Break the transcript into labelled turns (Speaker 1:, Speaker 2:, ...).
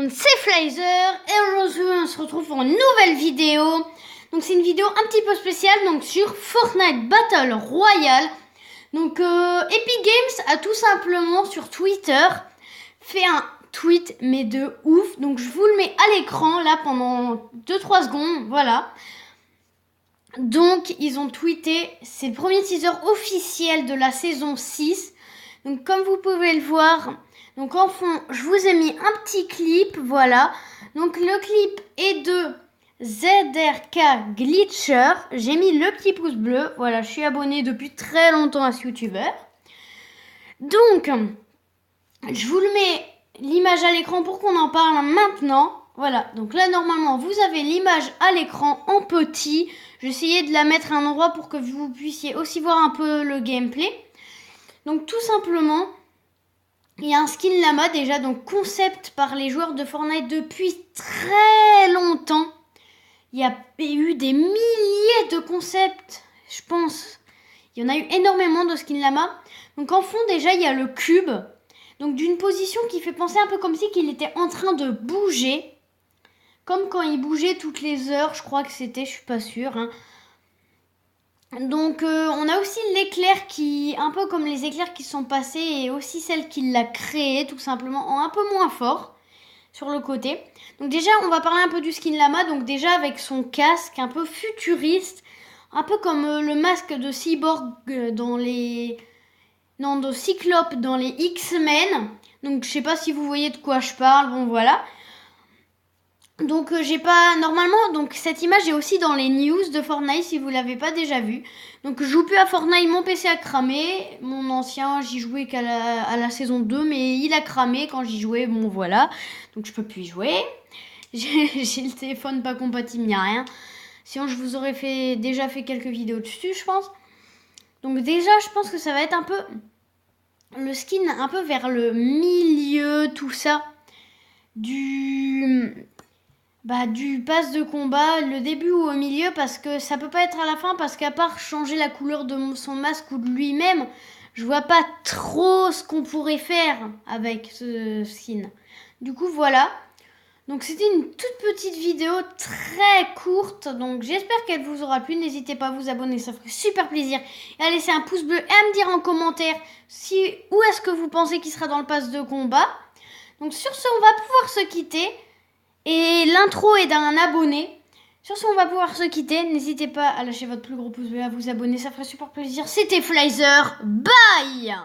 Speaker 1: monde, c'est Flyzer et aujourd'hui on se retrouve pour une nouvelle vidéo. Donc c'est une vidéo un petit peu spéciale donc sur Fortnite Battle Royale. Donc Epic Games a tout simplement sur Twitter fait un tweet mais de ouf. Donc je vous le mets à l'écran là pendant 2-3 secondes, voilà. Donc ils ont tweeté, c'est le premier teaser officiel de la saison 6. Donc comme vous pouvez le voir, donc en fond, je vous ai mis un petit clip, voilà. Donc le clip est de ZRK Glitcher. J'ai mis le petit pouce bleu, voilà, je suis abonné depuis très longtemps à ce youtubeur. Donc, je vous le mets l'image à l'écran pour qu'on en parle maintenant. Voilà, donc là normalement vous avez l'image à l'écran en petit. J'ai essayé de la mettre à un endroit pour que vous puissiez aussi voir un peu le gameplay. Donc tout simplement, il y a un skin lama déjà, donc concept par les joueurs de Fortnite depuis très longtemps. Il y a eu des milliers de concepts, je pense. Il y en a eu énormément de skin lama. Donc en fond déjà il y a le cube. Donc d'une position qui fait penser un peu comme si qu'il était en train de bouger. Comme quand il bougeait toutes les heures, je crois que c'était, je suis pas sûre. Hein. Donc on a aussi l'éclair qui, un peu comme les éclairs qui sont passés et aussi celle qui l'a créé tout simplement en un peu moins fort sur le côté. Donc déjà on va parler un peu du skin lama, donc déjà avec son casque un peu futuriste, un peu comme le masque de Cyborg dans les... Non, de Cyclope dans les X-Men. Donc je sais pas si vous voyez de quoi je parle, bon voilà. Donc j'ai pas normalement donc cette image est aussi dans les news de Fortnite si vous l'avez pas déjà vu. Donc je joue plus à Fortnite, mon PC a cramé, mon ancien j'y jouais qu'à la saison 2 mais il a cramé quand j'y jouais, bon voilà. Donc je peux plus y jouer. J'ai le téléphone pas compatible, n'y a rien. Sinon je vous aurais déjà fait quelques vidéos dessus, je pense. Donc déjà je pense que ça va être un peu le skin un peu vers le milieu, tout ça du pass de combat, le début ou au milieu, parce que ça peut pas être à la fin, parce qu'à part changer la couleur de son masque ou de lui-même, je vois pas trop ce qu'on pourrait faire avec ce skin. Du coup voilà, donc c'était une toute petite vidéo très courte, donc j'espère qu'elle vous aura plu. N'hésitez pas à vous abonner, ça ferait super plaisir, et à laisser un pouce bleu et à me dire en commentaire où est-ce que vous pensez qu'il sera dans le pass de combat. Donc sur ce, on va pouvoir se quitter. Et l'intro est d'un abonné. Sur ce, on va pouvoir se quitter. N'hésitez pas à lâcher votre plus gros pouce bleu, à vous abonner, ça ferait super plaisir. C'était Flyzer. Bye!